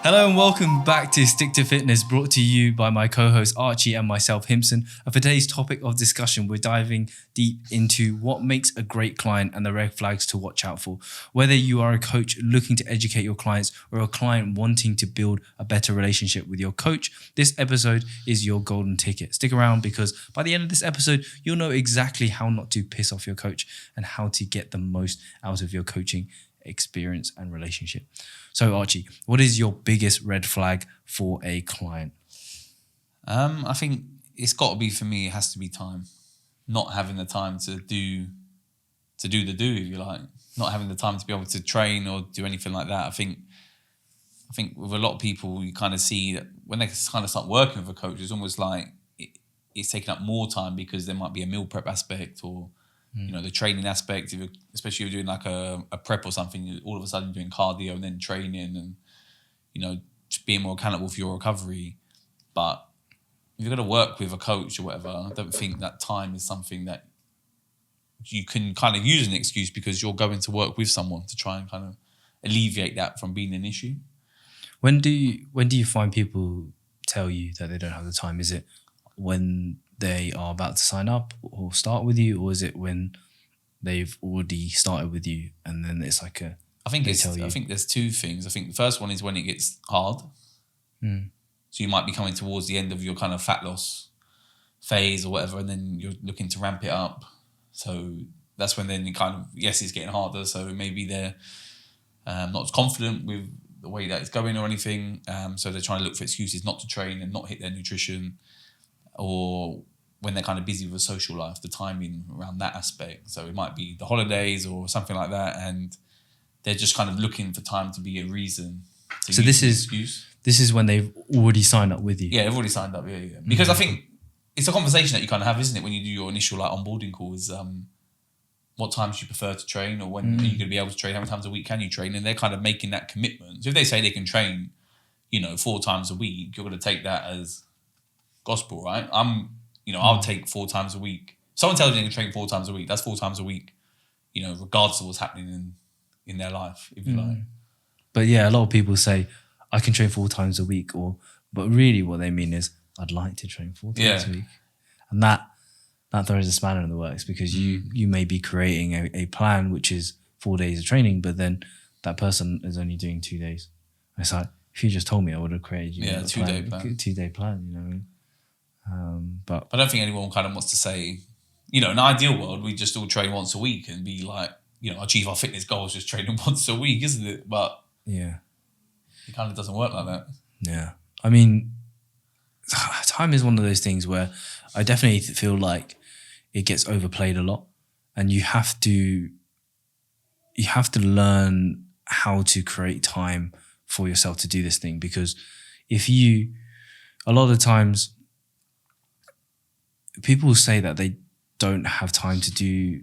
Hello and welcome back to Stick to Fitness, brought to you by my co-host Archie and myself, Hymson. For today's topic of discussion, we're diving deep into what makes a great client and the red flags to watch out for. Whether you are a coach looking to educate your clients or a client wanting to build a better relationship with your coach, this episode is your golden ticket. Stick around because by the end of this episode, you'll know exactly how not to piss off your coach and how to get the most out of your coaching experience and relationship. So Archie, what is your biggest red flag for a client? I think it's got to be, for me, it has to be time. Not having the time to do, if you like. Not having the time to be able to train or do anything like that. I think with a lot of people, you kind of see that when they kind of start working with a coach, it's almost like it's taking up more time because there might be a meal prep aspect or the training aspect, especially if you're doing like a prep or something, all of a sudden you're doing cardio and then training and, just being more accountable for your recovery. But if you're going to work with a coach or whatever, I don't think that time is something that you can kind of use as an excuse because you're going to work with someone to try and kind of alleviate that from being an issue. When do you find people tell you that they don't have the time? Is it when they are about to sign up or start with you, or is it when they've already started with you and then it's like I think there's two things. I think the first one is when it gets hard. So you might be coming towards the end of your kind of fat loss phase or whatever, and then you're looking to ramp it up. So that's when then you kind of, yes, it's getting harder. So maybe they're not as confident with the way that it's going or anything. So they're trying to look for excuses not to train and not hit their nutrition, or when they're kind of busy with a social life, the timing around that aspect. So it might be the holidays or something like that, and they're just kind of looking for time to be a reason to use an excuse. This is when they've already signed up with you. Yeah, they've already signed up. Yeah. Because I think it's a conversation that you kind of have, isn't it, when you do your initial onboarding calls? What times do you prefer to train, or when are you going to be able to train? How many times a week can you train? And they're kind of making that commitment. So if they say they can train, 4 times a week, you're going to take that as gospel, right? I'll take 4 times a week. Someone tells me they can train 4 times a week. That's 4 times a week, regardless of what's happening in their life, if you like. But yeah, a lot of people say, I can train 4 times a week, but really what they mean is, I'd like to train 4 times a week. And that throws a spanner in the works because you may be creating a plan which is 4 days of training, but then that person is only doing 2 days. It's like, if you just told me, I would have created you a 2-day plan. 2-day plan, But I don't think anyone kind of wants to say, in an ideal world, we just all train once a week and be like, achieve our fitness goals just training once a week, isn't it? But yeah, it kind of doesn't work like that. Yeah. I mean, time is one of those things where I definitely feel like it gets overplayed a lot, and you have to learn how to create time for yourself to do this thing, because a lot of times people say that they don't have time to do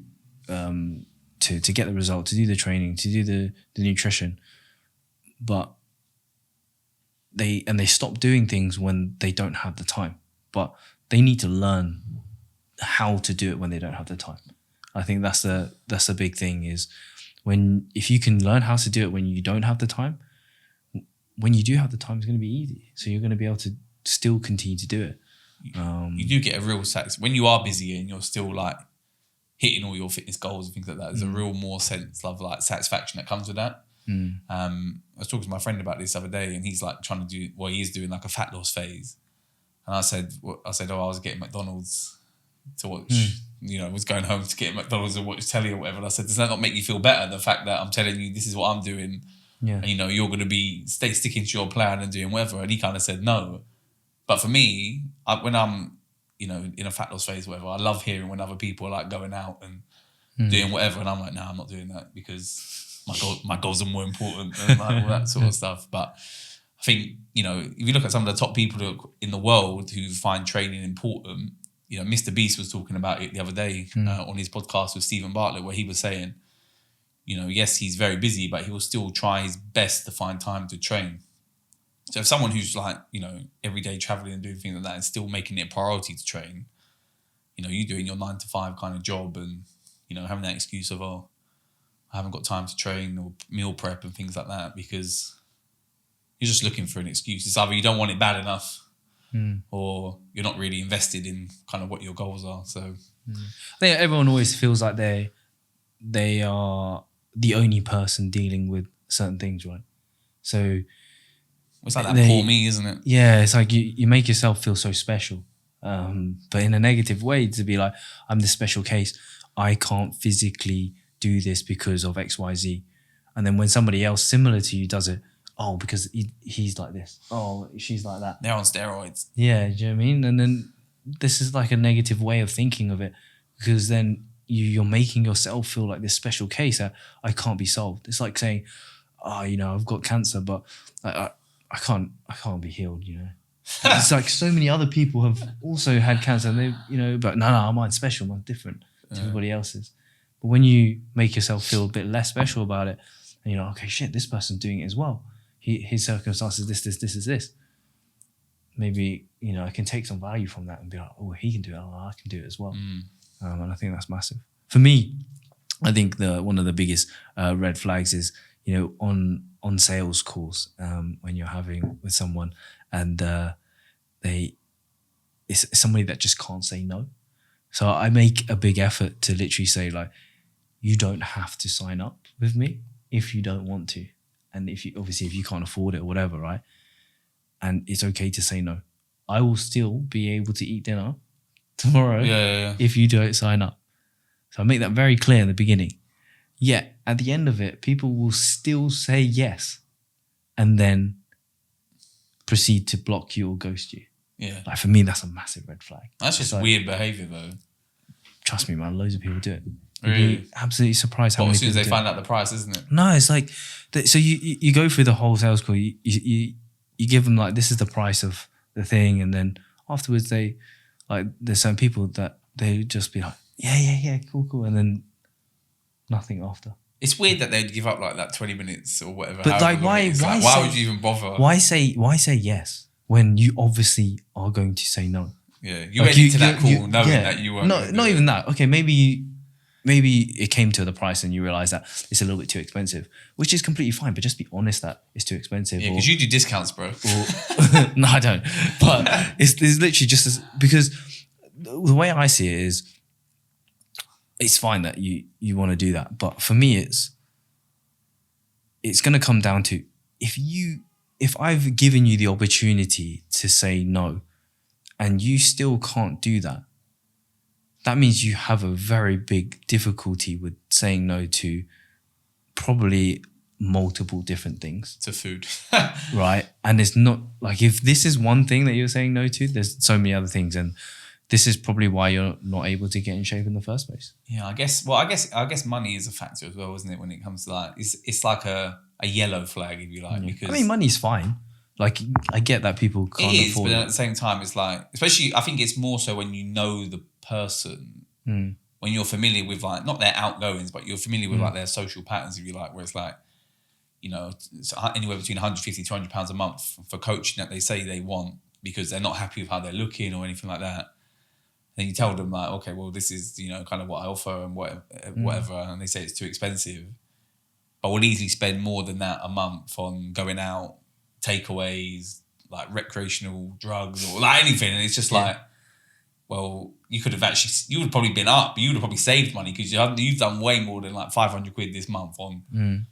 to get the result, to do the training, to do the nutrition, but they stop doing things when they don't have the time. But they need to learn how to do it when they don't have the time. I think that's a big thing, is if you can learn how to do it when you don't have the time, when you do have the time, it's going to be easy. So you're going to be able to still continue to do it. You do get a real when you are busy and you're still like hitting all your fitness goals and things like that. There's a real more sense of like satisfaction that comes with that. I was talking to my friend about this the other day, and he's like trying to do he's doing like a fat loss phase. And I said, I was getting McDonald's to watch, was going home to get McDonald's and watch telly or whatever. And I said, does that not make you feel better? The fact that I'm telling you this is what I'm doing, and you're going to be sticking to your plan and doing whatever. And he kind of said no. But for me, when I'm, in a fat loss phase or whatever, I love hearing when other people are like going out and doing whatever. And I'm like, no, I'm not doing that because my goals are more important and like all that sort of stuff. But I think, if you look at some of the top people in the world who find training important, Mr. Beast was talking about it the other day on his podcast with Stephen Bartlett, where he was saying, yes, he's very busy, but he will still try his best to find time to train. So if someone who's like, every day traveling and doing things like that and still making it a priority to train, you doing your 9 to 5 kind of job and, having that excuse of, I haven't got time to train or meal prep and things like that, because you're just looking for an excuse. It's either you don't want it bad enough, or you're not really invested in kind of what your goals are. So I think everyone always feels like they are the only person dealing with certain things, right? So it's like that poor me, isn't it? Yeah, it's like you make yourself feel so special, but in a negative way, to be like, I'm this special case. I can't physically do this because of X, Y, Z. And then when somebody else similar to you does it, oh, because he's like this. Oh, she's like that. They're on steroids. Yeah, do you know what I mean? And then this is like a negative way of thinking of it, because then you're making yourself feel like this special case that I can't be solved. It's like saying, oh, I've got cancer, but I can't be healed, It's like so many other people have also had cancer, and they, but no, mine's special, mine's different to everybody else's. But when you make yourself feel a bit less special about it, and okay, shit, this person's doing it as well. His circumstances, this. Maybe, I can take some value from that and be like, oh, he can do it, oh, I can do it as well. And I think that's massive. For me, I think one of the biggest red flags is, on sales calls, when you're having with someone and it's somebody that just can't say no. So I make a big effort to literally say, like, you don't have to sign up with me if you don't want to. And if you can't afford it or whatever, right? And it's okay to say no. I will still be able to eat dinner tomorrow if you don't sign up. So I make that very clear in the beginning. Yet at the end of it, people will still say yes and then proceed to block you or ghost you. Yeah. Like, for me, that's a massive red flag. That's just like, weird behaviour, though. Trust me, man, loads of people do it. Really? You'd be absolutely surprised how many people do it. As soon as they find out the price, isn't it? No, it's like, so you go through the whole sales call, you give them, like, this is the price of the thing, and then afterwards they, like, there's some people that they just be like, yeah, cool, and then nothing after. It's weird that they'd give up like that 20 minutes or whatever. But like, why would you even bother? Why say yes when you obviously are going to say no? Yeah, you went into that call knowing that you weren't. Not even that. Okay, maybe it came to the price and you realize that it's a little bit too expensive, which is completely fine. But just be honest that it's too expensive. Yeah, because you do discounts, bro. No, I don't. But it's literally just because the way I see it is, it's fine that you want to do that, but for me, it's going to come down to if I've given you the opportunity to say no, and you still can't do that, that means you have a very big difficulty with saying no to probably multiple different things. To food. Right? And it's not like, if this is one thing that you're saying no to, there's so many other things. And this is probably why you're not able to get in shape in the first place. Yeah, I guess money is a factor as well, isn't it? When it comes to like, it's like a yellow flag, if you like. Because I mean, money's fine. Like, I get that people can't afford it. But at the same time, it's like, especially, I think it's more so when you know the person, when you're familiar with, like, not their outgoings, but you're familiar with like their social patterns, if you like, where it's like, it's anywhere between 150, 200 pounds a month for coaching that they say they want because they're not happy with how they're looking or anything like that. Then you tell them, like, okay, well, this is, kind of what I offer and whatever, and they say it's too expensive. But we'll easily spend more than that a month on going out, takeaways, like recreational drugs or like anything. And it's just like, well, you would have probably been up, but you would have probably saved money because you've done way more than like 500 quid this month on,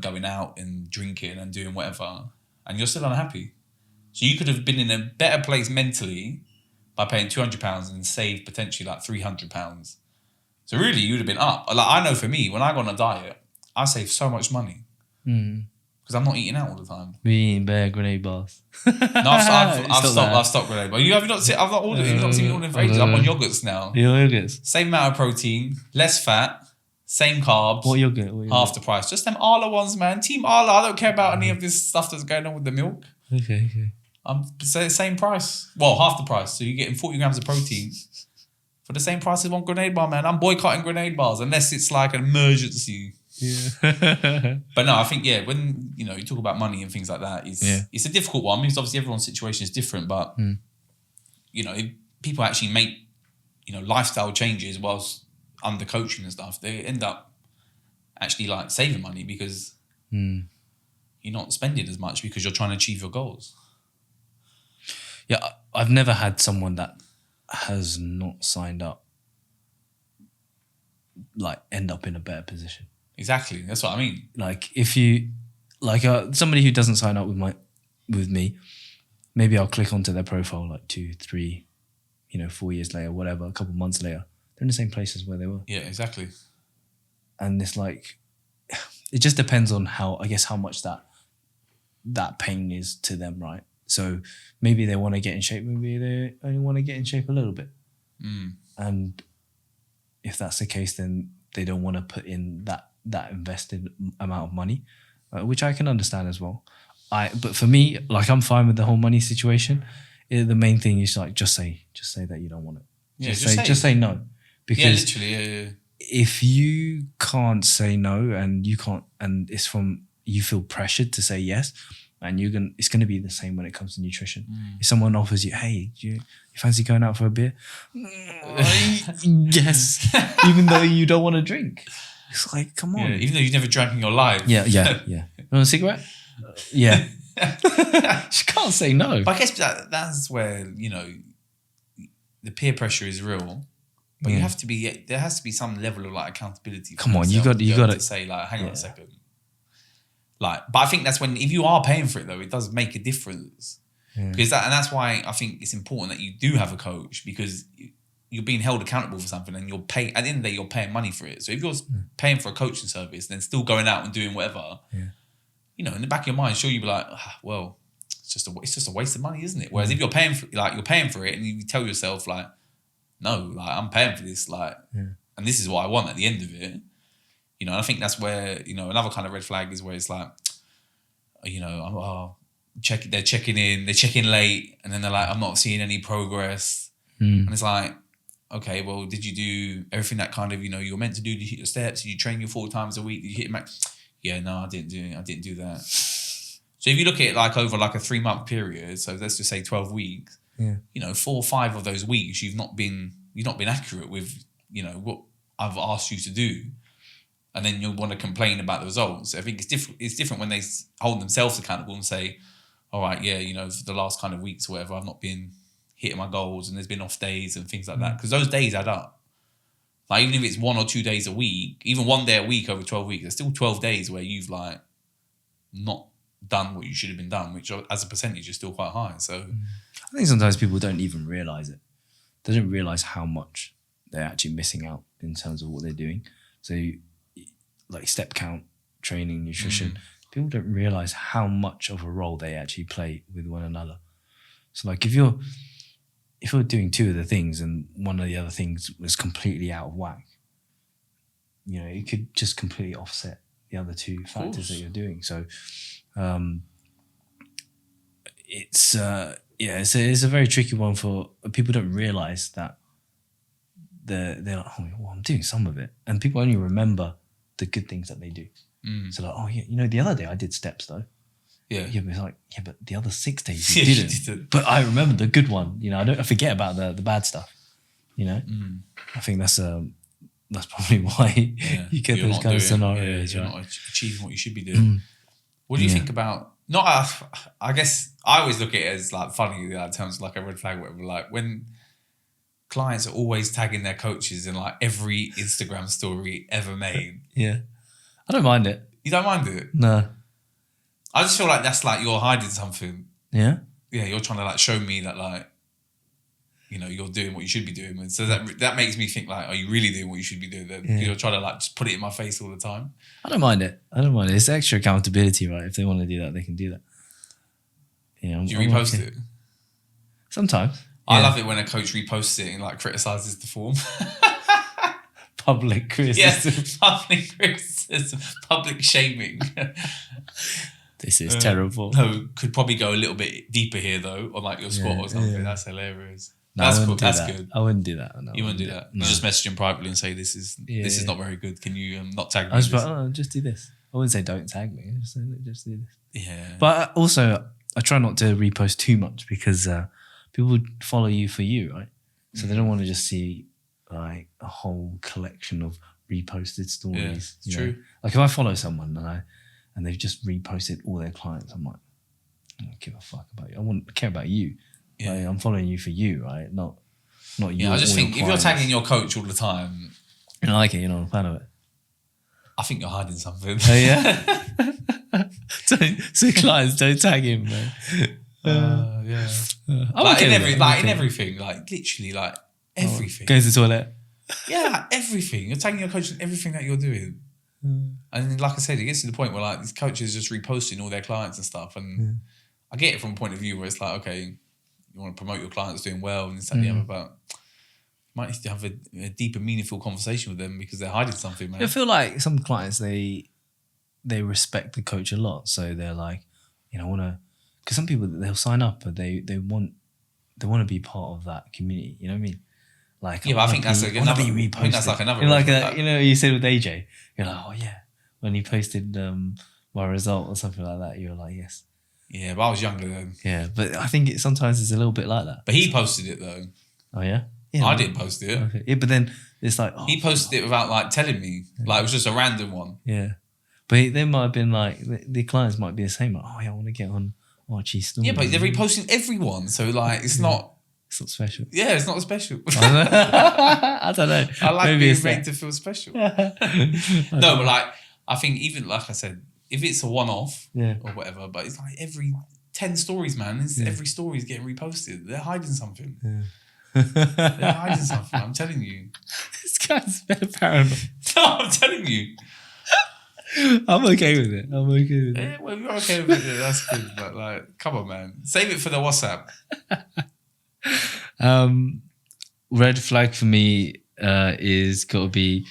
going out and drinking and doing whatever. And you're still unhappy. So you could have been in a better place mentally by paying £200 and saved potentially like £300. So really, you would have been up. Like, I know for me, when I go on a diet, I save so much money because I'm not eating out all the time. We eating bare grenade bars. No, I've stopped grenade bars. I've not seen me ordering for ages. I'm on yogurts now. Yogurts. Same amount of protein, less fat, same carbs. What yogurt? Half the price. Just them Arla ones, man. Team Arla. I don't care about any of this stuff that's going on with the milk. Okay. Same price. Well, half the price. So you're getting 40 grams of protein for the same price as one grenade bar, man. I'm boycotting grenade bars unless it's like an emergency. Yeah. But no, I think, when, you talk about money and things like that, it's a difficult one because obviously everyone's situation is different. But, if people actually make, lifestyle changes whilst under coaching and stuff, they end up actually like saving money because, you're not spending as much because you're trying to achieve your goals. Yeah, I've never had someone that has not signed up like end up in a better position. Exactly, that's what I mean. Like if you like somebody who doesn't sign up with me, maybe I'll click onto their profile like 2, 3, 4 years later, whatever, a couple months later, they're in the same place as where they were. Yeah, exactly. And it's like, it just depends on how much that pain is to them, right? So maybe they want to get in shape, maybe they only want to get in shape a little bit. And if that's the case, then they don't want to put in that invested amount of money, which I can understand as well. But for me, like, I'm fine with the whole money situation. The main thing is like just say that you don't want it. Yeah, just say no. Because literally. if you can't say no and it's from you feel pressured to say yes, and it's gonna be the same when it comes to nutrition. If someone offers you, hey, you fancy going out for a beer? Yes, even though you don't want to drink. It's like, come on. Yeah, even though you've never drank in your life. Yeah. You want a cigarette? Yeah. You can't say no. But I guess that's where, the peer pressure is real. But there has to be some level of like accountability. Come on, you got to say like, hang on a second. Like, but I think that's when, if you are paying for it though, it does make a difference. Yeah. Because that's why I think it's important that you do have a coach, because you're being held accountable for something, and at the end of the day, you're paying money for it. So if you're paying for a coaching service, then still going out and doing whatever, in the back of your mind, sure, you'd be like, well, it's just a waste of money, isn't it? Whereas if you're paying for it, and you tell yourself like, no, like, I'm paying for this, like, and this is what I want at the end of it. And I think that's where, another kind of red flag is where it's like, they're checking in late, and then they're like, I'm not seeing any progress. And it's like, okay, well, did you do everything that kind of, you're meant to do? Did you hit your steps? Did you train your 4 times a week? Did you hit your max? Yeah, no, I didn't do that. So if you look at it like over like a 3-month period, so let's just say 12 weeks, 4 or 5 of those weeks, you've not been accurate with, what I've asked you to do. And then you'll want to complain about the results. I think it's different when they hold themselves accountable and say, all right, for the last kind of weeks or whatever, I've not been hitting my goals, and there's been off days and things like that. Because those days add up. Like, even if it's 1 or 2 days a week, even 1 day a week over 12 weeks, there's still 12 days where you've like not done what you should have been done, which as a percentage is still quite high. So I think sometimes people don't even realise it. They don't realise how much they're actually missing out in terms of what they're doing. So like step count, training, nutrition, people don't realise how much of a role they actually play with one another. So like if you're doing 2 of the things and one of the other things was completely out of whack, it could just completely offset the other 2 factors that you're doing. So it's a very tricky one for people. Don't realise that they're like, oh, well, I'm doing some of it, and people only remember the good things that they do. So like, oh yeah, the other day I did steps though. Yeah, but it's like, but the other 6 days you didn't. But I remember the good one. I forget about the bad stuff. I think that's probably why you get those kind of scenarios. You're not achieving what you should be doing. What do you think about? I guess I always look at it as like funny in terms of like a red flag, whatever. Like when clients are always tagging their coaches in like every Instagram story ever made. Yeah, I don't mind it. You don't mind it? No. I just feel like that's like you're hiding something. Yeah? Yeah, you're trying to like show me that like, you're doing what you should be doing. And so that makes me think like, are you really doing what you should be doing? You're trying to like just put it in my face all the time. I don't mind it. It's extra accountability, right? If they want to do that, they can do that. Do you repost it? Sometimes. I love it when a coach reposts it and like criticises the form. Public criticism. Yes, public criticism. Public shaming. This is terrible. No, could probably go a little bit deeper here though, on like your squat or something. Yeah. That's hilarious. No, that's cool. That's good. I wouldn't do that. No, you wouldn't do that. No. You just message him privately and say, "This is not very good. Can you not tag me?" I was like, just do this. I wouldn't say don't tag me. Just do this. Yeah. But also, I try not to repost too much because people would follow you for you, right? So they don't want to just see like a whole collection of reposted stories. Yeah, it's true. Like if I follow someone and they've just reposted all their clients. I'm like, I don't give a fuck about you. I care about you. Yeah. Like, I'm following you for you, right? Not you. Yeah, I just think if you're tagging your coach all the time, you don't like it, you're not a fan of it. I think you're hiding something. Oh yeah. So clients don't tag him, man. Yeah. I'm okay in everything, like literally, like everything. Go to the toilet. Yeah, like everything. You're tagging your coach in everything that you're doing. And then, like I said, it gets to the point where like these coaches just reposting all their clients and stuff. And I get it from a point of view where it's like, okay, you want to promote your clients doing well and this and the other, but you might need to have a deeper, meaningful conversation with them because they're hiding something, man. I feel like some clients they respect the coach a lot, so they're like, you know, I want to. Because some people they'll sign up, but they want to be part of that community. You know what I mean? Like, yeah, but I think that's like another. I think that's like another. You know, you said with AJ, you're like, oh yeah, when he posted my result or something like that, you're like, yes. Yeah, but I was younger then. Yeah, but I think sometimes it's a little bit like that. But he posted it though. Oh yeah. Yeah, I didn't post it. Okay. Yeah, but then it's like he posted it without like telling me. Like it was just a random one. Yeah, but they might have been like the clients might be the same. Like, oh yeah, I want to get on Archie's story. Yeah, but they're reposting everyone, so like it's not. It's not special. Yeah, it's not special. I don't know. I like Maybe being made to feel special. No, but like I think even like I said, if it's a one-off or whatever, but it's like every 10 stories, man. Every story is getting reposted. They're hiding something. Yeah. They're hiding something. I'm telling you. This guy's very paranoid. No, I'm telling you. I'm okay with it. Yeah, well, you're okay with it. That's good. But like, come on, man. Save it for the WhatsApp. Red flag for me is got to be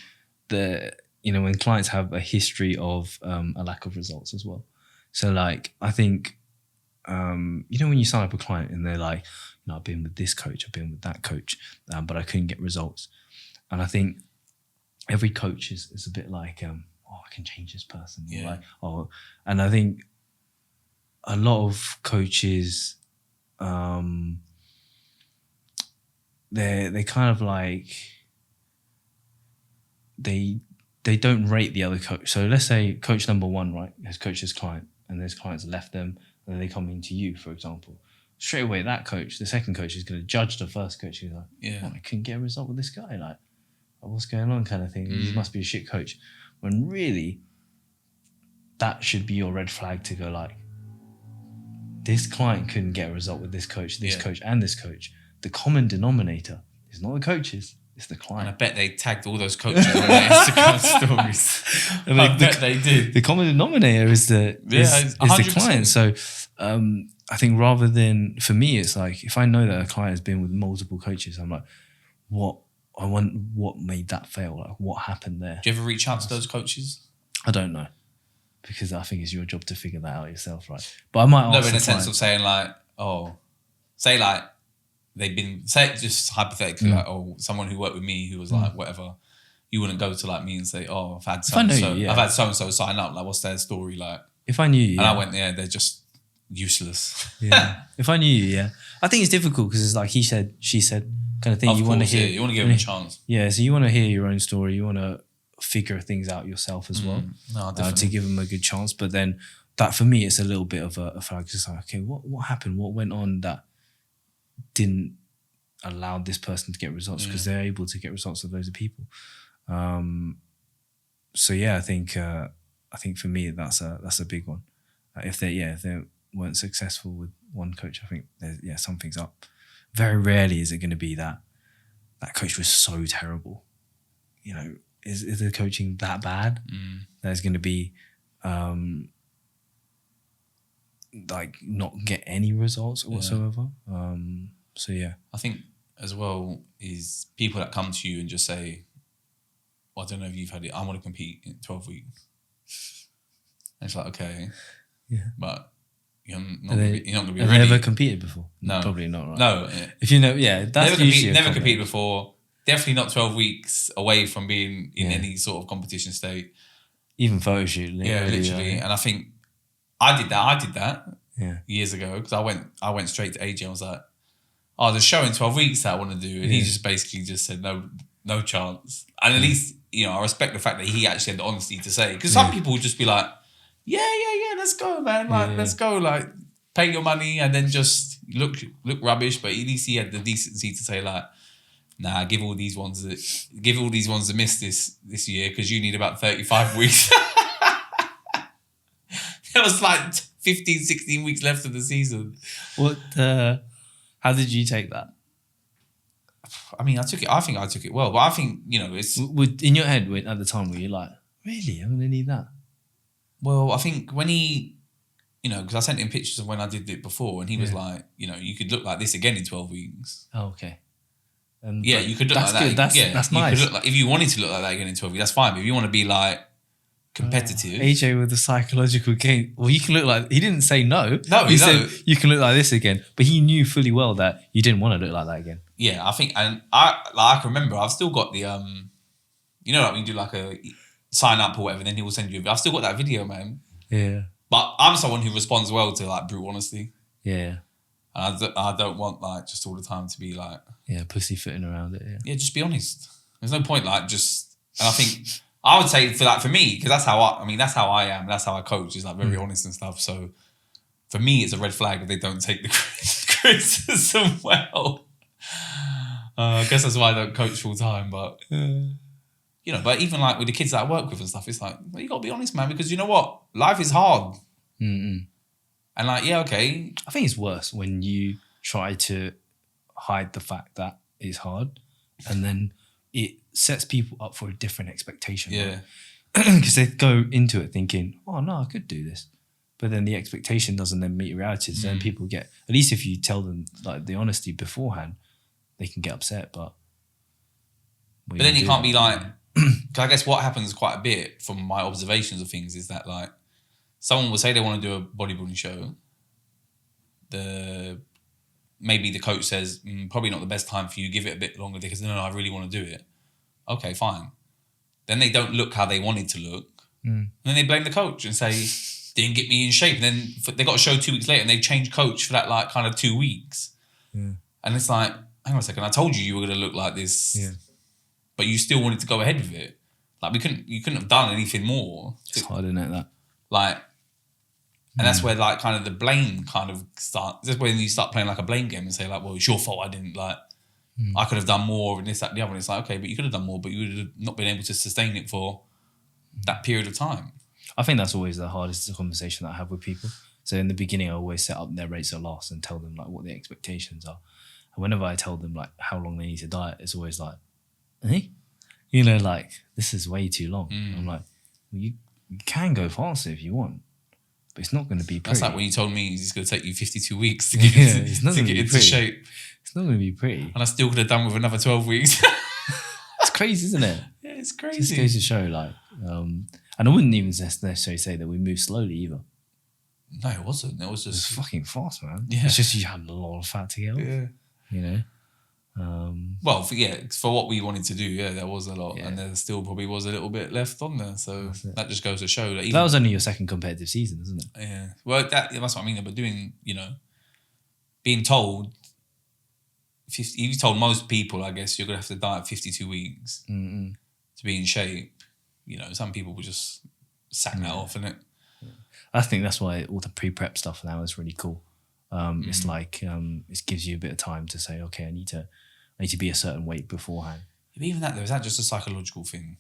when clients have a history of a lack of results as well. So like I think when you sign up a client and they're like, I've been with this coach, I've been with that coach, but I couldn't get results. And I think every coach is a bit like I can change this person. Yeah. Like, and I think a lot of coaches they kind of like they don't rate the other coach. So let's say coach number one, right, has coached his client and his clients left them and then they come into you, for example. Straight away that coach, the second coach, is going to judge the first coach. He's like, I couldn't get a result with this guy. Like, what's going on kind of thing. He must be a shit coach. When really that should be your red flag to go like, this client couldn't get a result with this coach, coach and this coach. The common denominator is not the coaches, it's the client. And I bet they tagged all those coaches on their Instagram stories. I bet they did. The common denominator is the client. So I think rather than, for me, it's like, if I know that a client has been with multiple coaches, I'm like, what made that fail? Like, what happened there? Do you ever reach out to those coaches? I don't know. Because I think it's your job to figure that out yourself, right? But I might ask. No, in a sense of saying like, say like, they've been, say just hypothetically, like, someone who worked with me who was like, whatever, you wouldn't go to like me and say, I've had so-and-so sign up, like, what's their story like? If I knew you, and I went, they're just useless. Yeah. If I knew you, I think it's difficult because it's like he said, she said kind of thing. Of you want to hear. You want to give them a chance. Yeah, so you want to hear your own story. You want to figure things out yourself as well. No, definitely. To give them a good chance. But then that, for me, it's a little bit of a flag. Just like, okay, what happened? What went on that didn't allow this person to get results? Because they're able to get results with loads of people. So yeah, I think for me that's a big one. If they weren't successful with one coach, I think something's up. Very rarely is it going to be that coach was so terrible. You know, is the coaching that bad? There's going to be like not get any results whatsoever. So yeah, I think as well is people that come to you and just say, well, I don't know if you've had it, I want to compete in 12 weeks. And it's like, okay, but you're not going to be ready. Have they ever competed before? No. Probably not, right? No. If you know, that's never competed before. Definitely not 12 weeks away from being in any sort of competition state. Even photo shoot. Literally. And I think I did that years ago because I went straight to AJ and was like, there's a show in 12 weeks that I want to do. And he just basically just said, no chance. And at least, I respect the fact that he actually had the honesty to say, because some people would just be like, yeah, let's go, man. Like, let's go. Like, pay your money and then just look rubbish. But at least he had the decency to say, like, nah, give all these ones a miss this year because you need about 35 weeks. There was like 15, 16 weeks left of the season. How did you take that? I mean, I think I took it well, but I think, it's... In your head, at the time, were you like, really? I'm going to need that? Well, I think when he, because I sent him pictures of when I did it before, and he was like, you could look like this again in 12 weeks. Oh, okay. You could look like that. Good. That's nice. You could look like, if you wanted to look like that again in 12 weeks, that's fine. But if you want to be like competitive... AJ with the psychological game. Well, you can look like... He didn't say no. No, he said you can look like this again. But he knew fully well that you didn't want to look like that again. Yeah, I think... And I can remember, I've still got the... like when you do like a sign up or whatever, then he will send you... I've still got that video, man. Yeah. But I'm someone who responds well to like brutal honesty. Yeah. And I don't want like just all the time to be like... Yeah, pussyfooting around it, yeah. Yeah, just be honest. There's no point like just... And I think... I would say for me, because that's how that's how I am. That's how I coach, is like very honest and stuff. So for me, it's a red flag if they don't take the criticism well. I guess that's why I don't coach full time. But but even like with the kids that I work with and stuff, it's like, well, you got to be honest, man, because you know what, life is hard. And like, yeah, okay. I think it's worse when you try to hide the fact that it's hard, and then it sets people up for a different expectation. Yeah. Because they go into it thinking, oh, no, I could do this. But then the expectation doesn't then meet reality. So then people get, at least if you tell them like the honesty beforehand, they can get upset. But then you can't be like, because I guess what happens quite a bit from my observations of things is that like someone will say they want to do a bodybuilding show. Maybe the coach says, probably not the best time for you, give it a bit longer because no, I really want to do it. Okay, fine. Then they don't look how they wanted to look. And then they blame the coach and say, didn't get me in shape. And then they got a show 2 weeks later and they've changed coach for that like kind of 2 weeks. Yeah. And it's like, hang on a second, I told you were going to look like this. Yeah. But you still wanted to go ahead with it. Like you couldn't have done anything more. It's hard, isn't it, that? Like, and that's where like kind of the blame kind of starts. That's when you start playing like a blame game and say like, well, it's your fault. I didn't like, I could have done more and this, that, the other. And it's like, okay, but you could have done more, but you would have not been able to sustain it for that period of time. I think that's always the hardest conversation that I have with people. So in the beginning, I always set up their rates at last and tell them like what the expectations are. And whenever I tell them like how long they need to diet, it's always like, like this is way too long. I'm like, well, you can go faster if you want, but it's not going to be pretty. That's like when you told me it's going to take you 52 weeks to get into shape. It's not going to be pretty. And I still could have done with another 12 weeks. It's crazy, isn't it? Yeah, it's crazy. It just goes to show like, and I wouldn't even necessarily say that we move slowly either. No, it wasn't. It was just... It was fucking fast, man. Yeah. It's just you had a lot of fat to get off. Yeah. Well, for what we wanted to do, there was a lot. Yeah. And there still probably was a little bit left on there. So that just goes to show that... That was only your second competitive season, isn't it? Yeah. Well, that's what I mean. But doing, being told... If you told most people, I guess, you're going to have to diet 52 weeks to be in shape. Some people will just sack that off, innit? Yeah. I think that's why all the pre-prep stuff now is really cool. It's like it gives you a bit of time to say, okay, I need to be a certain weight beforehand. But even that, though, is that just a psychological thing?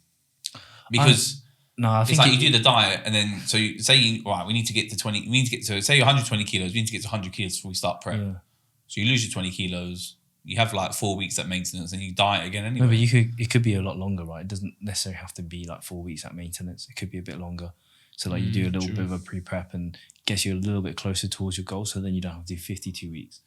Because I think it's like you do the diet, and then so you say, right, we need to get to 20. We need to get to, say, you're 120 kilos. We need to get to 100 kilos before we start prep. Yeah. So you lose your 20 kilos. You have like 4 weeks at maintenance and you diet again anyway. No, but it could be a lot longer, right? It doesn't necessarily have to be like 4 weeks at maintenance. It could be a bit longer. So like you do a little bit of a pre-prep and gets you a little bit closer towards your goal, so then you don't have to do 52 weeks.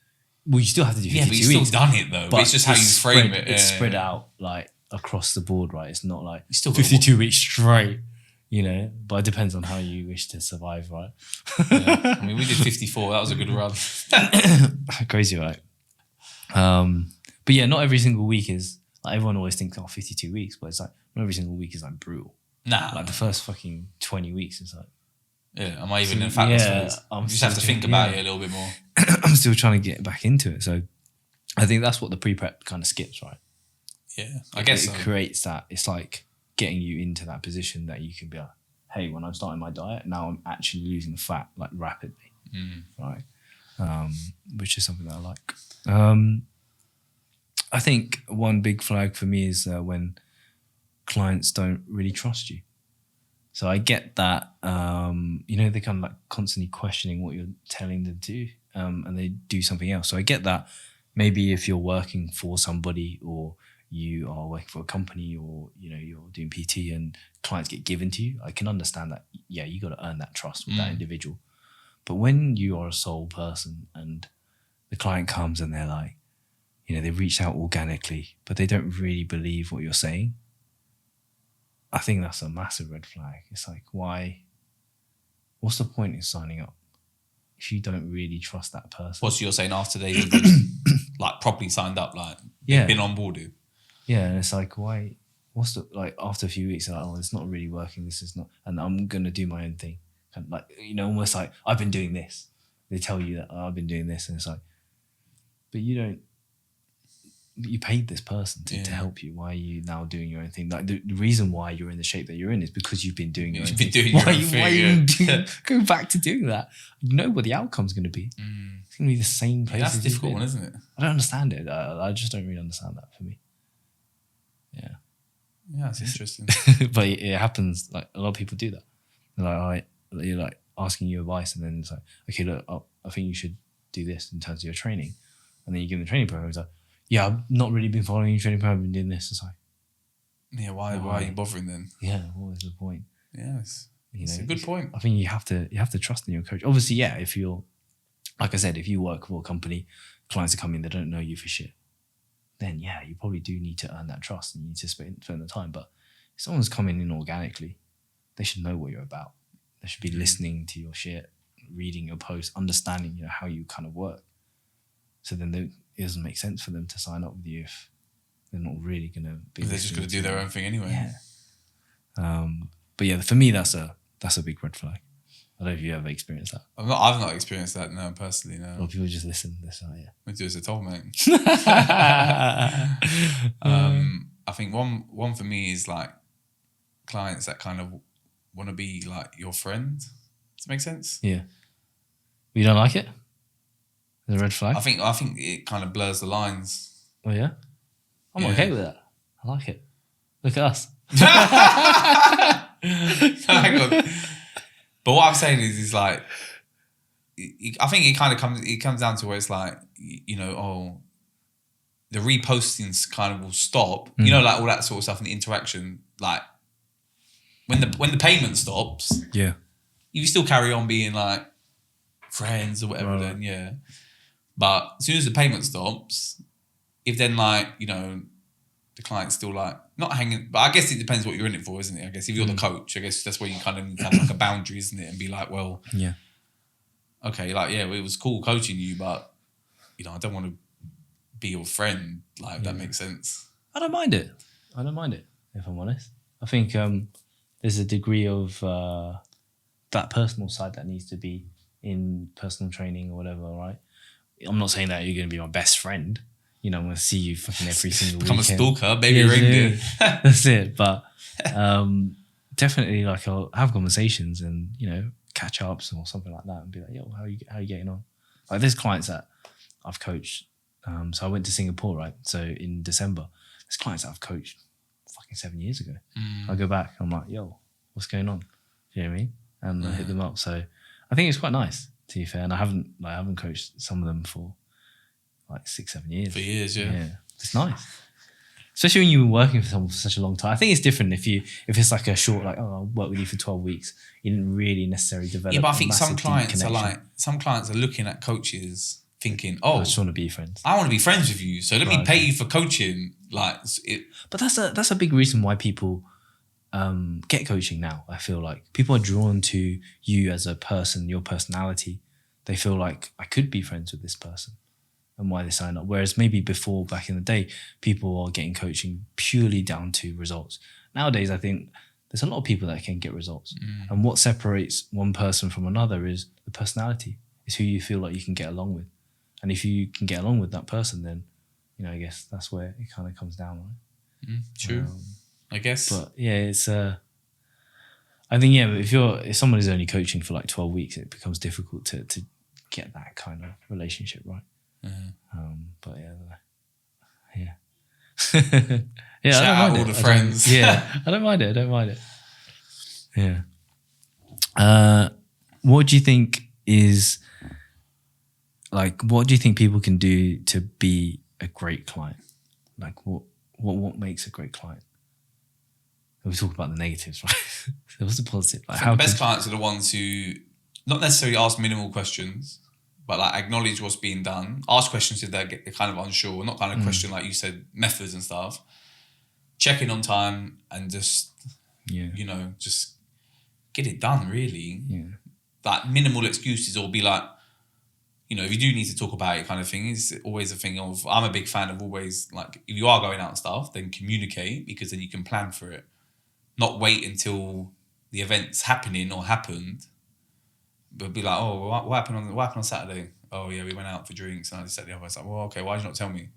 Well, you still have to do 52 weeks. Yeah, but you've still done it though. But it's just how you frame it. It's spread out like across the board, right? It's not like still 52 weeks straight, but it depends on how you wish to survive, right? Yeah. I mean, we did 54. That was a good run. Crazy, right? But yeah, not every single week is like everyone always thinks 52 weeks, but it's like not every single week is like brutal. Nah, like the first fucking 20 weeks is like, am I even in fat phase? You just have to think about it a little bit more. I'm still trying to get back into it, so I think that's what the pre-prep kind of skips, right? Yeah, I guess it creates that. It's like getting you into that position that you can be like, hey, when I'm starting my diet, now I'm actually losing fat like rapidly, right? Which is something that I like. I think one big flag for me is when clients don't really trust you. So I get that, they're kind of like constantly questioning what you're telling them to do, and they do something else. So I get that maybe if you're working for somebody or you are working for a company or, you're doing PT and clients get given to you, I can understand that, yeah, you got to earn that trust with that individual. But when you are a sole person and the client comes and they're like, they reached out organically, but they don't really believe what you're saying, I think that's a massive red flag. It's like, why? What's the point in signing up if you don't really trust that person? What, so you're saying after they've just like properly signed up, like they've been onboarded? Yeah, and it's like, why? What's the, like, after a few weeks, they're like, oh, it's not really working. This is not, and I'm gonna do my own thing. Kind of like, almost like I've been doing this. They tell you that, oh, I've been doing this, and it's like, but you paid this person to help you. Why are you now doing your own thing? Like the reason why you're in the shape that you're in is because you've been doing your own thing. Why are you go back to doing that? You know what the outcome's going to be. It's going to be the same place. That's a difficult one, isn't it? I don't understand it. I just don't really understand that for me. Yeah. Yeah, it's interesting. But it happens. Like a lot of people do that. They're like asking you advice, and then it's like, okay, look, I think you should do this in terms of your training, and then you give them the training program. It's like, yeah, I've not really been following your training program. I've been doing this. It's like, yeah, why are you bothering then? Yeah, what is the point? Yes, it's a good point. I think you have to trust in your coach. Obviously, yeah, if you're, like I said, if you work for a company, clients are coming, they don't know you for shit, then yeah, you probably do need to earn that trust and you need to spend the time. But if someone's coming in organically, they should know what you're about. They should be listening to your shit, reading your posts, understanding, how you kind of work. So then it doesn't make sense for them to sign up with you if they're not really going to be. They're just going to do their own thing anyway. Yeah. But yeah, for me, that's a big red flag. I don't know if you ever experienced that. I've not experienced that, no, personally, no. Or people just listen. They're like, yeah. We do as they're told, mate. I think one for me is like clients that kind of want to be like your friend. Does that make sense? Yeah. You don't like it? The red flag? I think it kind of blurs the lines. Oh yeah? I'm okay with that. I like it. Look at us. Hang on. But what I'm saying is like, I think it comes down to where it's like, the repostings kind of will stop. Like all that sort of stuff and the interaction. Like when the payment stops, yeah, you still carry on being like friends or whatever. Right. Then yeah. But as soon as the payment stops, if then like, the client's still like not hanging, but I guess it depends what you're in it for, isn't it? I guess if you're the coach, I guess that's where you kind of need to have like a boundary, isn't it? And be like, well, yeah, okay, like, yeah, it was cool coaching you, but, I don't want to be your friend. Like, that makes sense. I don't mind it, if I'm honest. I think there's a degree of that personal side that needs to be in personal training or whatever, right? I'm not saying that you're going to be my best friend. I'm going to see you fucking every single Become weekend. a stalker, baby reindeer. That's it. But definitely, like, I'll have conversations and, catch ups or something like that and be like, yo, how are you getting on? Like, there's clients that I've coached. So I went to Singapore, right? So in December, there's clients that I've coached fucking 7 years ago. I go back, I'm like, yo, what's going on? Do you know what I mean? And I hit them up. So I think it's quite nice, to be fair. And I haven't coached some of them for like 6-7 years. For years, yeah. Yeah, it's nice. Especially when you've been working for someone for such a long time. I think it's different if it's like a short, like, oh, I'll work with you for 12 weeks. You didn't really necessarily develop. Yeah, but I think some clients are looking at coaches thinking, oh, I just want to be friends. I want to be friends with you, so let me pay you for coaching. Like, but that's a big reason why people get coaching now. I feel like people are drawn to you as a person, your personality. They feel like I could be friends with this person. And why they sign up. Whereas maybe before, back in the day, people are getting coaching purely down to results. Nowadays, I think there's a lot of people that can get results. And what separates one person from another is the personality. It's who you feel like you can get along with. And if you can get along with that person, then, I guess that's where it kind of comes down, right? True. I guess. But yeah, it's... I I think, but if someone is only coaching for like 12 weeks, it becomes difficult to get that kind of relationship right. But yeah. Yeah, Shout I don't out mind all it. the friends. I don't mind it. Yeah. What do you think is like? What do you think people can do to be a great client? Like, what makes a great client? We talk about the negatives, right? So what's the positive? Like, The best clients are the ones who not necessarily ask minimal questions, but like acknowledge what's being done. Ask questions if they're kind of unsure, not kind of question like you said, methods and stuff. Check in on time and just just get it done. Really, like minimal excuses, or be like, if you do need to talk about it, kind of thing. It's always a thing of, I'm a big fan of always like, if you are going out and stuff, then communicate, because then you can plan for it. Not wait until the event's happening or happened, but be like, oh, what happened on Saturday? Oh yeah, we went out for drinks and I just said the other. It's like, well, okay, why did you not tell me?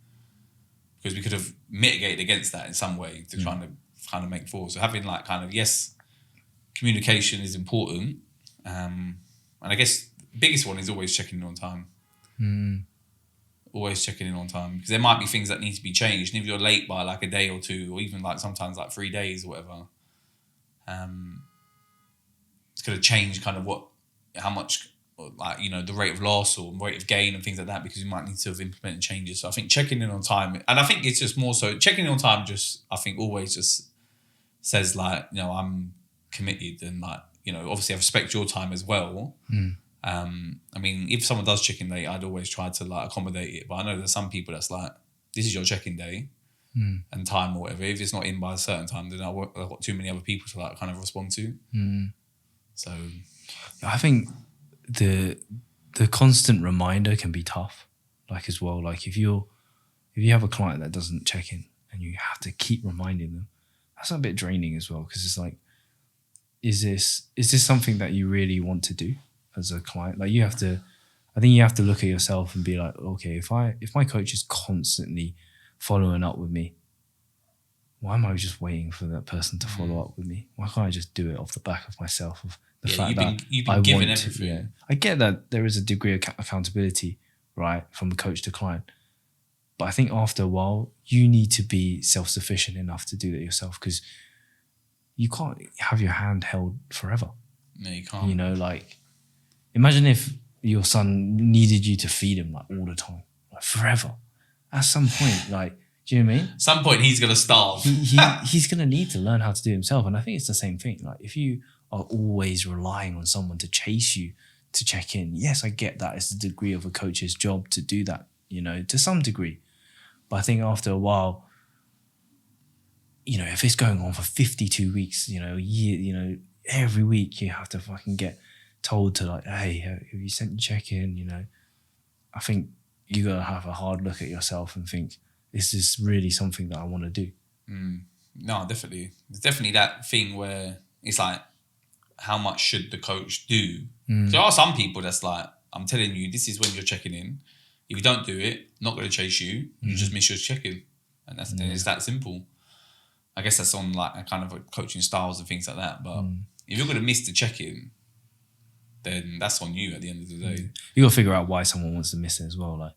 Because we could have mitigated against that in some way to try to kind of make forward. So having like kind of, yes, communication is important. And I guess the biggest one is always checking in on time. Always checking in on time, because there might be things that need to be changed. And if you're late by like a day or two, or even like sometimes like 3 days or whatever, it's going to change kind of how much, like, the rate of loss or rate of gain and things like that, because you might need to have implemented changes. So I think checking in on time, and I think it's just more so checking in on time, just, I think always just says like, I'm committed, and like, obviously I respect your time as well. I mean, if someone does check in late, I'd always try to like accommodate it. But I know there's some people that's like, this is your check-in day and time or whatever. If it's not in by a certain time, then I've got too many other people to like kind of respond to. So I think the constant reminder can be tough, like as well. Like if you have a client that doesn't check in and you have to keep reminding them, that's a bit draining as well, because it's like, is this something that you really want to do as a client? Like I think you have to look at yourself and be like, okay, if my coach is constantly following up with me, why am I just waiting for that person to follow up with me? Why can't I just do it off the back of myself, of the fact that you've been given everything. Yeah. I get that there is a degree of accountability, right, from coach to client. But I think after a while, you need to be self-sufficient enough to do that yourself, because you can't have your hand held forever. No, you can't. Like, imagine if your son needed you to feed him like all the time, like forever. At some point, like, do you know what I mean? At some point, he's going to starve. He's going to need to learn how to do it himself. And I think it's the same thing. Like, if you are always relying on someone to chase you to check in, yes, I get that. It's the degree of a coach's job to do that, to some degree. But I think after a while, if it's going on for 52 weeks, a year, every week you have to fucking get told to like, hey, have you sent your check-in? I think you got to have a hard look at yourself and think, is this really something that I want to do? No, definitely. There's definitely that thing where it's like, how much should the coach do? There are some people that's like, I'm telling you, this is when you're checking in. If you don't do it, not going to chase you. You just miss your check-in. And it's that simple. I guess that's on like a kind of a coaching styles and things like that. But if you're going to miss the check-in, then that's on you at the end of the day. You got to figure out why someone wants to miss it as well. Like,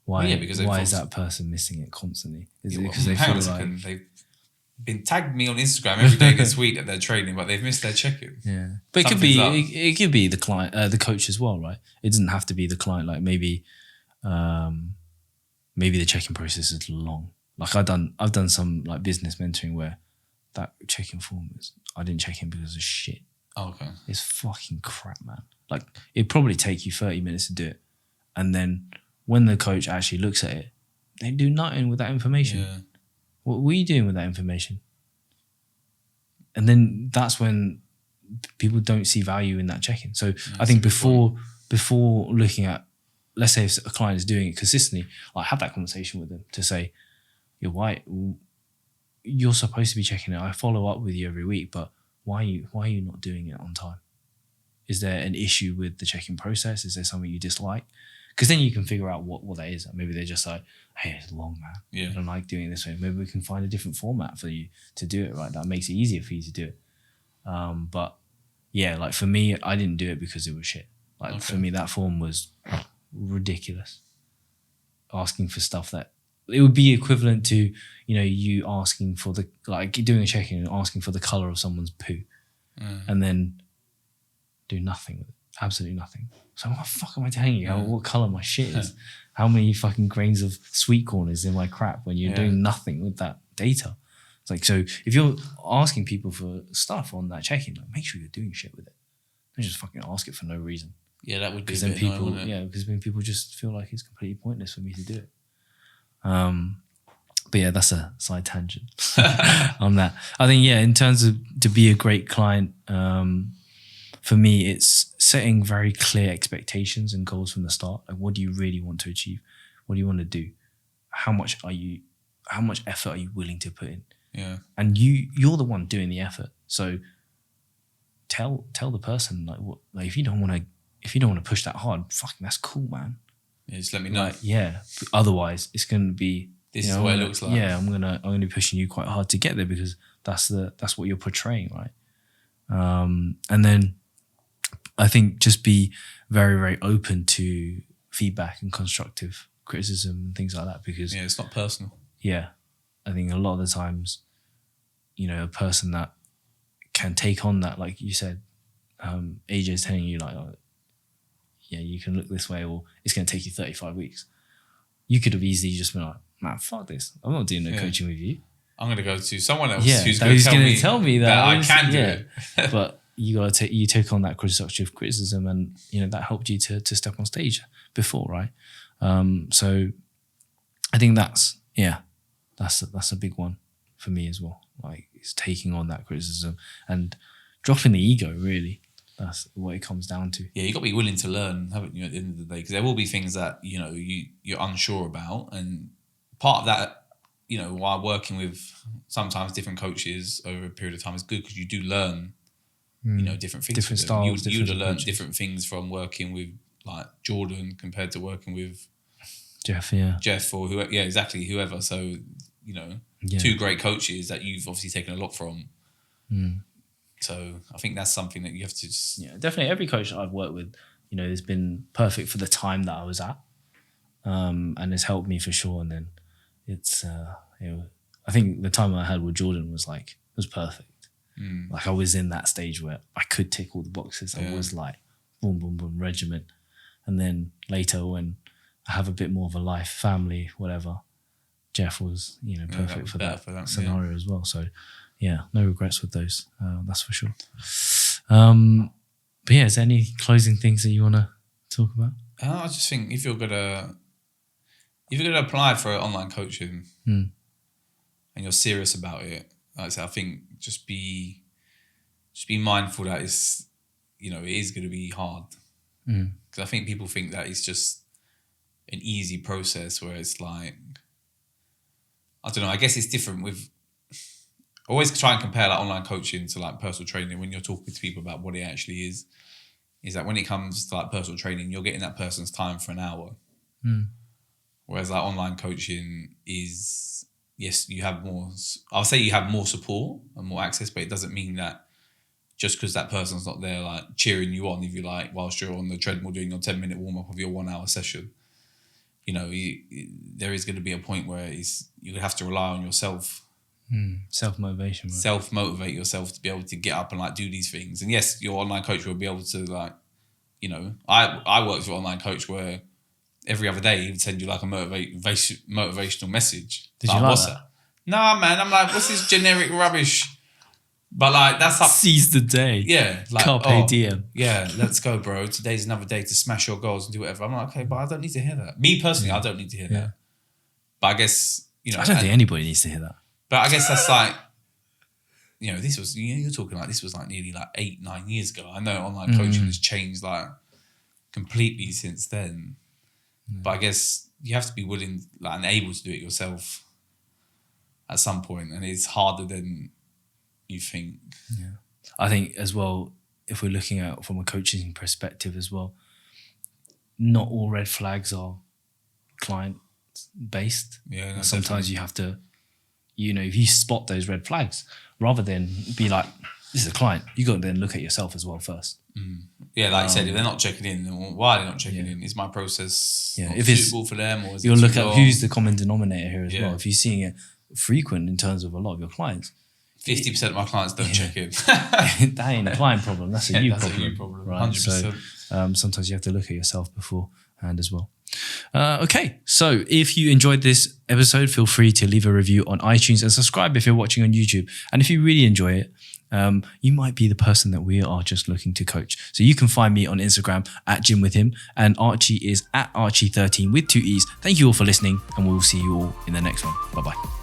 why is that person missing it constantly? Is it because they feel like they've been tagged me on Instagram every day this week that they're training, but they've missed their check-in? Yeah, but it could be the client, the coach as well, right? It doesn't have to be the client. Like maybe the check-in process is long. Like I've done some like business mentoring where that check-in form I didn't check in because of shit. Oh, okay. It's fucking crap, man. Like it'd probably take you 30 minutes to do it, and then when the coach actually looks at it, they do nothing with that information. Yeah. What were you doing with that information? And then that's when people don't see value in that check-in. So I think before looking at, let's say if a client is doing it consistently, like have that conversation with them to say, you're supposed to be checking it. I follow up with you every week, but why are you not doing it on time? Is there an issue with the check-in process? Is there something you dislike? Because then you can figure out what that is. Maybe they're just like, hey, it's long, man. Yeah. I don't like doing it this way. Maybe we can find a different format for you to do it, right? That makes it easier for you to do it. But yeah, like for me, I didn't do it because it was shit. Like for me, that form was ridiculous. Asking for stuff that it would be equivalent to, you know, you asking for the, like doing a check-in and asking for the color of someone's poo, and then do nothing with it, absolutely nothing. So what the fuck am I telling you? What color my shit is? How many fucking grains of sweet corn is in my crap when you're doing nothing with that data? It's like, so if you're asking people for stuff on that check-in, like, make sure you're doing shit with it. Don't just fucking ask it for no reason. Yeah, that would be a Then bit people, annoying, wouldn't it? yeah, because then people just feel like it's completely pointless for me to do it. But yeah, that's a side tangent on that. I think, yeah, in terms of to be a great client, for me, it's setting very clear expectations and goals from the start. Like, what do you really want to achieve? What do you want to do? How much effort are you willing to put in? Yeah. And you're the one doing the effort. So tell the person, like, what, like, if you don't want to push that hard, fucking, that's cool, man. Yeah, just let me know. Like, yeah. Otherwise, it's going to be, This is what it looks like. Yeah, I'm gonna be pushing you quite hard to get there because that's what you're portraying, right? And then I think just be very, very open to feedback and constructive criticism and things like that, because Yeah, it's not personal. yeah, I think a lot of the times, you know, a person that can take on that, like you said, AJ's telling you like, oh, yeah, you can look this way, or it's going to take you 35 weeks. You could have easily just been like, man, fuck this. I'm not doing no coaching with you. I'm going to go to someone else who's going to tell me that I can do it. But you took on that constructive criticism, and you know that helped you to step on stage before, right? So I think that's a big one for me as well. Like, it's taking on that criticism and dropping the ego. Really, that's what it comes down to. Yeah, you got to be willing to learn, haven't you? At the end of the day, because there will be things that you know you're unsure about, and part of that, you know, while working with sometimes different coaches over a period of time is good because you do learn, you know, different things. Different styles. You'd have learned different things from working with like Jordan compared to working with Jeff, yeah. Jeff or whoever. Yeah, exactly, whoever. So, you know, two great coaches that you've obviously taken a lot from. So I think that's something that you have to just... Yeah, definitely. Every coach that I've worked with, you know, has been perfect for the time that I was at, and has helped me for sure. And then it's, you know, I think the time I had with Jordan was perfect. Like, I was in that stage where I could tick all the boxes. I was like, boom, boom, boom, regiment. And then later when I have a bit more of a life, family, whatever, Jeff was, you know, perfect for that scenario as well. So yeah, no regrets with those. That's for sure. But yeah, is there any closing things that you want to talk about? I just think if you're gonna apply for online coaching and you're serious about it, like I said, I think just be mindful that it's, you know, it is going to be hard. Because I think people think that it's just an easy process where it's like, I don't know, I guess it's different with, I always try and compare like online coaching to like personal training when you're talking to people about what it actually is that when it comes to like personal training, you're getting that person's time for an hour. Whereas like online coaching is, yes, you have more, I'll say you have more support and more access, but it doesn't mean that just because that person's not there like cheering you on, if you like, whilst you're on the treadmill doing your 10-minute warm-up of your 1 hour session. You know, there is going to be a point where you have to rely on yourself. Self-motivation. Right? Self-motivate yourself to be able to get up and like do these things. And yes, your online coach will be able to like, you know, I worked with an online coach where every other day he would send you like a motivational message. Did like, you like what's that? Nah, man. I'm like, what's this generic rubbish? But like, that's up. Seize the day. Yeah. Like, Carpe diem. Yeah, let's go, bro. Today's another day to smash your goals and do whatever. I'm like, okay, but I don't need to hear that. Me personally, I don't need to hear that. But I guess, you know. I don't think anybody needs to hear that. But I guess that's like, you know, this was, you know, you're talking like this was like nearly like 8-9 years ago. I know online coaching has changed like completely since then. But I guess you have to be willing like, and able to do it yourself at some point. And it's harder than you think. Yeah. I think as well, if we're looking at from a coaching perspective as well, not all red flags are client based. Yeah. Sometimes you have to, you know, if you spot those red flags, rather than be like, this is a client. You got to then look at yourself as well first. Yeah, like you said, if they're not checking in, then why are they not checking in? Is my process if suitable for them, or is you'll it look too at long? who's the common denominator here as well. If you're seeing it frequent in terms of a lot of your clients, 50% of my clients don't check in. that ain't a client problem. That's a you problem. A you problem, right? 100%. So sometimes you have to look at yourself beforehand as well. Okay, so if you enjoyed this episode, feel free to leave a review on iTunes and subscribe if you're watching on YouTube. And if you really enjoy it, you might be the person that we are just looking to coach. So you can find me on Instagram at Gym with Him, and Archie is at Archie13 with 2 E's. Thank you all for listening, and we'll see you all in the next one. Bye-bye.